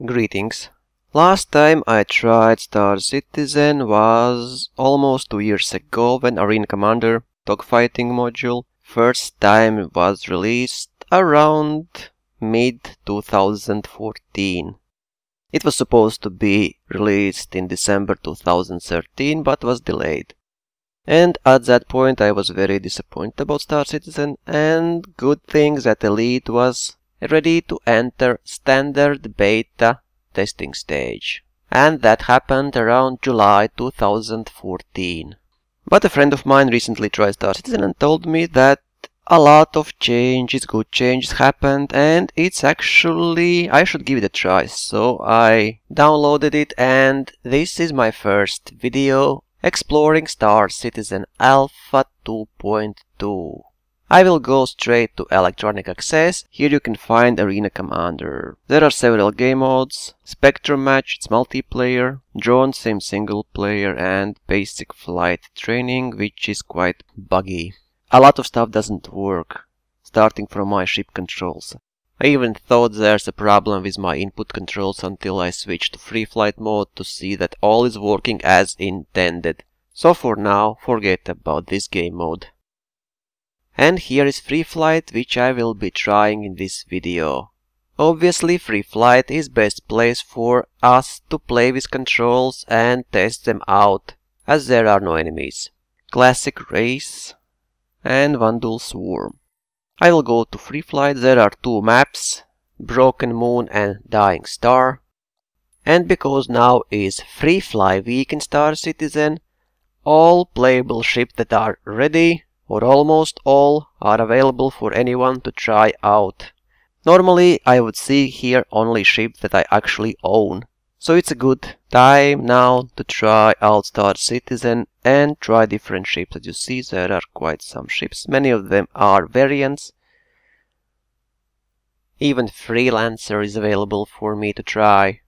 Greetings. Last time I tried Star Citizen was almost 2 years ago when Arena Commander dogfighting module first time was released around mid-2014. It was supposed to be released in December 2013 but was delayed. And at that point I was very disappointed about Star Citizen, and good thing that Elite was ready to enter standard beta testing stage. And that happened around July 2014. But a friend of mine recently tried Star Citizen and told me that a lot of changes, good changes happened, and it's actually, I should give it a try. So I downloaded it, and this is my first video exploring Star Citizen Alpha 2.2. I will go straight to Electronic Access. Here you can find Arena Commander. There are several game modes: Spectrum Match, it's multiplayer, Drone Sim single player, and Basic Flight Training, which is quite buggy. A lot of stuff doesn't work, starting from my ship controls. I even thought there's a problem with my input controls until I switched to free flight mode to see that all is working as intended. So for now, forget about this game mode. And here is free flight, which I will be trying in this video. Obviously, free flight is best place for us to play with controls and test them out, as there are no enemies. Classic race and Vanduul Swarm. I will go to free flight. There are two maps, Broken Moon and Dying Star. And because now is free fly week in Star Citizen, all playable ships that are ready, or almost all, are available for anyone to try out. Normally I would see here only ships that I actually own. So it's a good time now to try out Star Citizen and try different ships. As you see, there are quite some ships. Many of them are variants. Even Freelancer is available for me to try.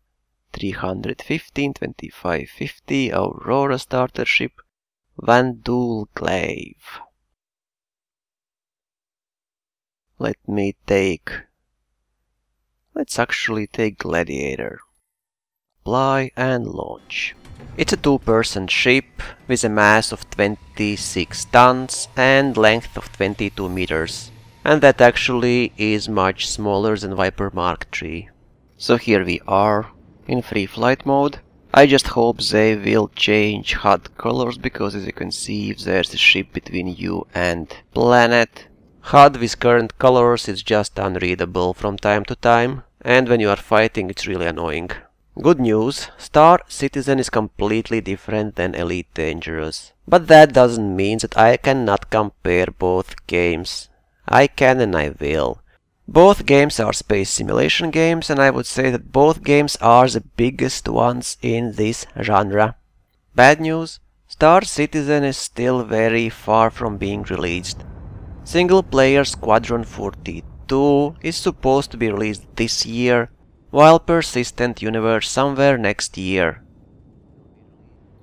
315, 2550, Aurora starter ship, Vanduul Glaive. Let's actually take Gladiator. Apply and launch. It's a two-person ship with a mass of 26 tons and length of 22 meters. And that actually is much smaller than Viper Mark III. So here we are in free flight mode. I just hope they will change HUD colors, because as you can see, if there's a ship between you and planet, HUD with current colors is just unreadable from time to time, and when you are fighting it's really annoying. Good news, Star Citizen is completely different than Elite Dangerous. But that doesn't mean that I cannot compare both games. I can and I will. Both games are space simulation games, and I would say that both games are the biggest ones in this genre. Bad news, Star Citizen is still very far from being released. Single player Squadron 42 is supposed to be released this year, while Persistent Universe somewhere next year.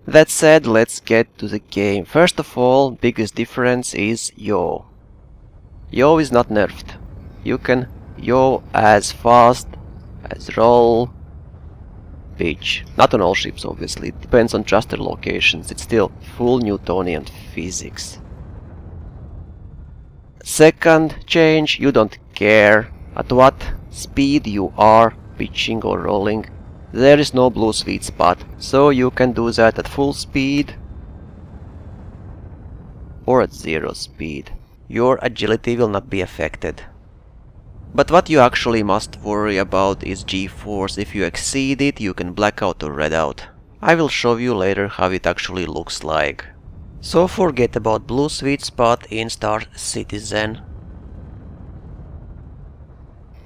That said, let's get to the game. First of all, biggest difference is yaw. Yaw is not nerfed. You can yaw as fast as roll, pitch. Not on all ships obviously, it depends on thruster locations. It's still full Newtonian physics. Second change, you don't care at what speed you are pitching or rolling. There is no blue sweet spot, so you can do that at full speed or at 0 speed. Your agility will not be affected. But what you actually must worry about is G-force. If you exceed it, you can black out or red out. I will show you later how it actually looks like. So forget about blue sweet spot in Star Citizen.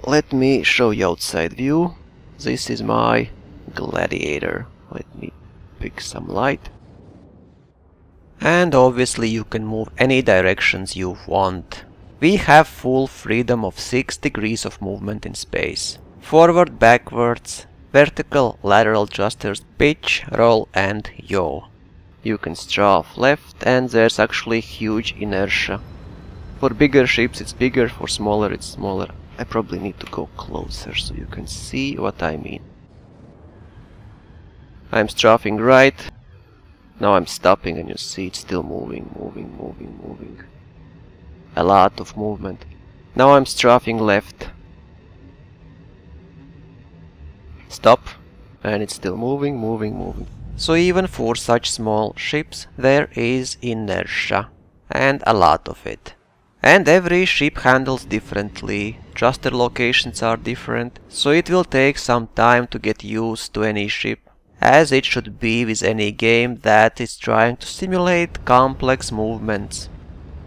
Let me show you outside view. This is my Gladiator. Let me pick some light. And obviously you can move any directions you want. We have full freedom of 6 degrees of movement in space. Forward, backwards, vertical, lateral thrusters, pitch, roll and yaw. You can strafe left, and there's actually huge inertia. For bigger ships it's bigger, for smaller it's smaller. I probably need to go closer so you can see what I mean. I'm strafing right. Now I'm stopping and you see it's still moving. A lot of movement. Now I'm strafing left. Stop. And it's still moving. So even for such small ships there is inertia. And a lot of it. And every ship handles differently. Thruster locations are different. So it will take some time to get used to any ship. As it should be with any game that is trying to simulate complex movements.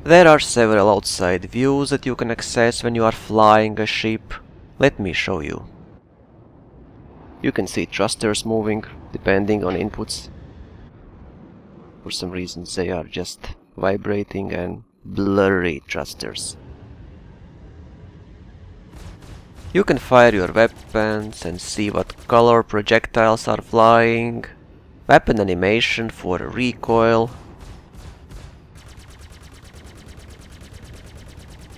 There are several outside views that you can access when you are flying a ship. Let me show you. You can see thrusters moving depending on inputs. For some reasons they are just vibrating and blurry thrusters. You can fire your weapons and see what color projectiles are flying. Weapon animation for recoil.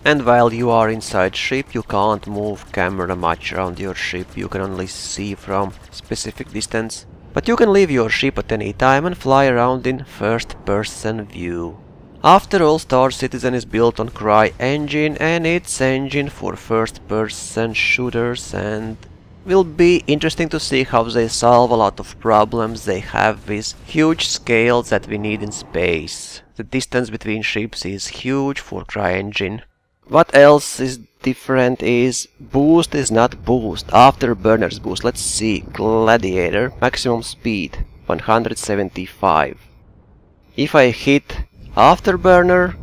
And while you are inside ship, you can't move camera much around your ship. You can only see from specific distance. But you can leave your ship at any time and fly around in first-person view. After all, Star Citizen is built on CryEngine, and it's engine for first-person shooters, and will be interesting to see how they solve a lot of problems they have with huge scales that we need in space. The distance between ships is huge for CryEngine. What else is different is boost is not boost, afterburner's boost. Let's see, Gladiator, maximum speed 175. If I hit afterburner,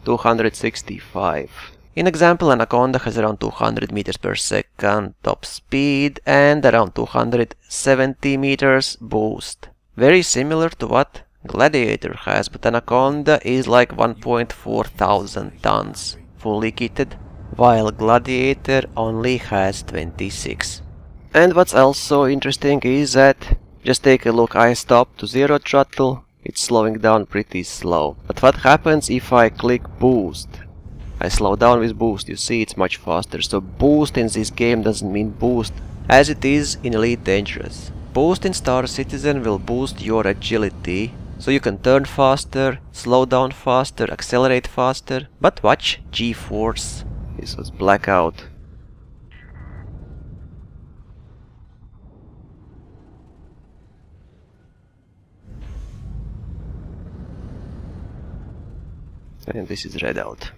265. In example, Anaconda has around 200 meters per second top speed and around 270 meters boost. Very similar to what Gladiator has, but Anaconda is like 1.4 thousand tons fully kitted, while Gladiator only has 26. And what's also interesting is that, just take a look, I stopped to zero throttle, it's slowing down pretty slow. But what happens if I click boost? I slow down with boost, you see it's much faster. So boost in this game doesn't mean boost as it is in Elite Dangerous. Boost in Star Citizen will boost your agility, so you can turn faster, slow down faster, accelerate faster. But watch G-Force. This was blackout. And this is Redout.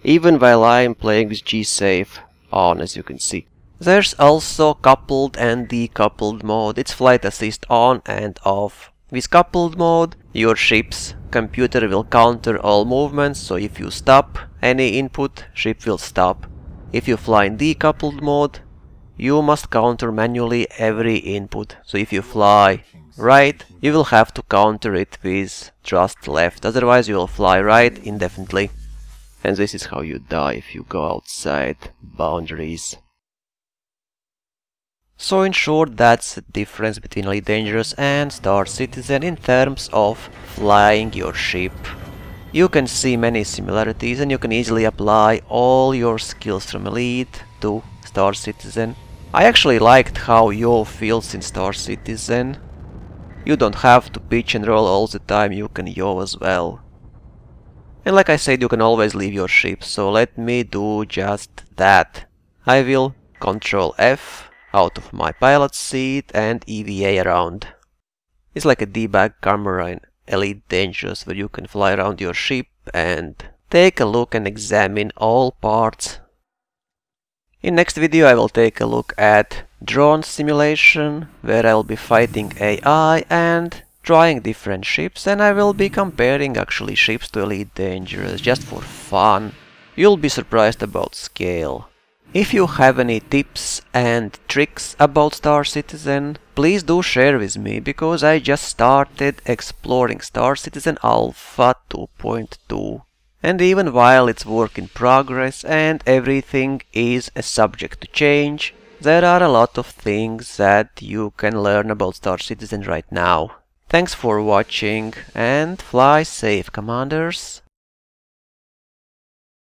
Even while I am playing with G-Safe on, as you can see. There's also coupled and decoupled mode. It's flight assist on and off. With coupled mode, your ship's computer will counter all movements, so if you stop any input, ship will stop. If you fly in decoupled mode, you must counter manually every input. So if you fly right, you will have to counter it with thrust left, otherwise you will fly right indefinitely. And this is how you die if you go outside boundaries. So in short, that's the difference between Elite Dangerous and Star Citizen in terms of flying your ship. You can see many similarities and you can easily apply all your skills from Elite to Star Citizen. I actually liked how yaw feels in Star Citizen. You don't have to pitch and roll all the time, you can yaw as well. And like I said, you can always leave your ship, so let me do just that. I will Ctrl F out of my pilot seat and EVA around. It's like a debug camera in Elite Dangerous where you can fly around your ship and take a look and examine all parts. In next video I will take a look at drone simulation, where I'll be fighting AI and trying different ships, and I will be comparing actually ships to Elite Dangerous just for fun. You'll be surprised about scale. If you have any tips and tricks about Star Citizen, please do share with me, because I just started exploring Star Citizen Alpha 2.2. And even while it's work in progress and everything is a subject to change, there are a lot of things that you can learn about Star Citizen right now. Thanks for watching and fly safe, Commanders!